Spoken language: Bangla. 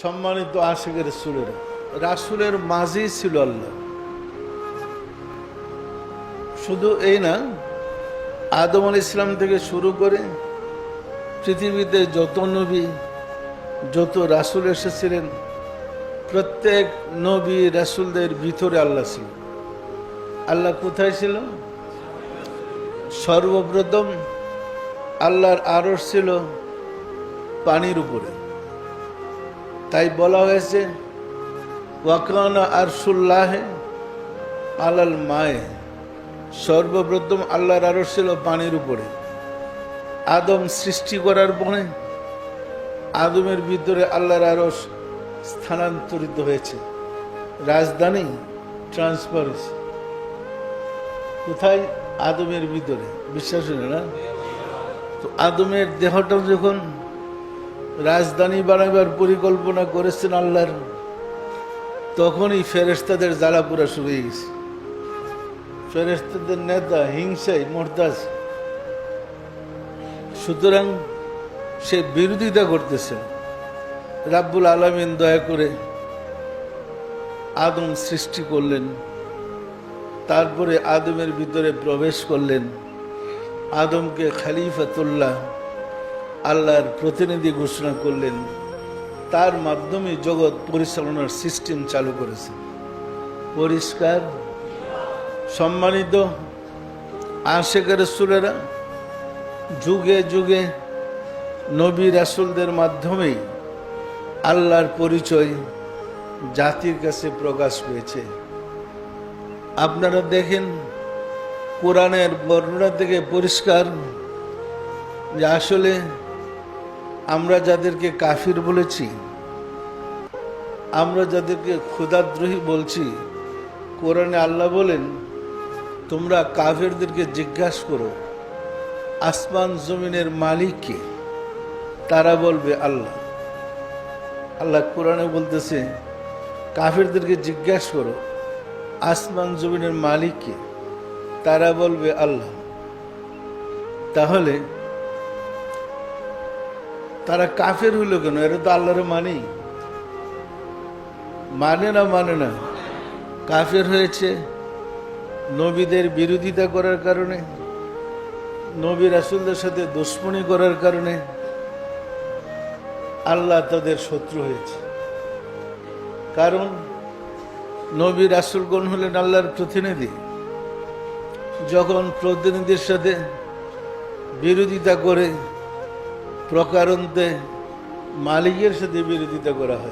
সম্মানিত আশিকের রাসূলেরা, রাসূলের মাঝেই ছিল আল্লাহ। শুধু এই না, আদম আলাইহিস সালাম থেকে শুরু করে পৃথিবীতে যত নবী যত রাসূল এসেছিলেন, প্রত্যেক নবী রাসূলদের ভিতরে আল্লাহ ছিল। আল্লাহ কোথায় ছিল? সর্বপ্রথম আল্লাহর আরশ ছিল পানির উপরে। তাই বলা হয়েছে ওয়াকানা আরশুল্লাহে আলাল মায়ে। সর্বপ্রথম আল্লাহর আরশ ছিল পানির উপরে। আদম সৃষ্টি করার পরে আদমের ভিতরে আল্লাহর আরশ স্থানান্তরিত হয়েছে, রাজধানী ট্রান্সফার হয়েছে। কোথায়? আদমের ভিতরে। বিশ্বাস হয় না? তো আদমের দেহটা যখন রাজধানী বানাবার পরিকল্পনা করেছেন আল্লাহর, তখনই ফেরেশতাদের জ্বালা পোড়া শুরু হয়ে গেছে। ফেরেশতাদের নেতা হিংসায় মুরতাজ, সুতরাং সে বিরোধিতা করতেছে। রাব্বুল আলামিন দয়া করে আদম সৃষ্টি করলেন, তারপরে আদমের ভিতরে প্রবেশ করলেন, আদমকে খলিফাতুল্লাহ আল্লাহর প্রতিনিধি ঘোষণা করলেন, তার মাধ্যমে জগৎ পরিচালনার সিস্টেম চালু করেছেন। পরিষ্কার? সম্মানিত আশিকের রাসূলেরা, যুগে যুগে নবী রাসূলদের মাধ্যমেই আল্লাহর পরিচয় জাতির কাছে প্রকাশ পেয়েছে। আপনারা দেখেন, কোরআনের বর্ণনা থেকে পরিষ্কার যে আসলে আমরা যাদেরকে কাফির বলেছি, আমরা যাদেরকে ক্ষুধাদ্রোহী বলছি, কোরআনে আল্লাহ বলেন তোমরা কাফিরদেরকে জিজ্ঞাসা করো আসমান জমিনের মালিক কে, তারা বলবে আল্লাহ। আল্লাহ কোরআনে বলতেছে কাফিরদেরকে জিজ্ঞাসা করো আসমান জমিনের মালিক কে, তারা বলবে আল্লাহ। তাহলে তারা কাফের হইল কেন? এরা তো আল্লাহর মানে না। কাফের হয়েছে নবীদের বিরোধিতা করার কারণে, নবী রাসূলদের সাথে দুশমনি করার কারণে আল্লাহ তাদের শত্রু হয়েছে। কারণ নবী রাসূলগণ হলেন আল্লাহর প্রতিনিধি। যখন প্রতিনিধির সাথে বিরোধিতা করে প্রকারান্তে মালিকের সাথে বিরোধিতা করা হয়,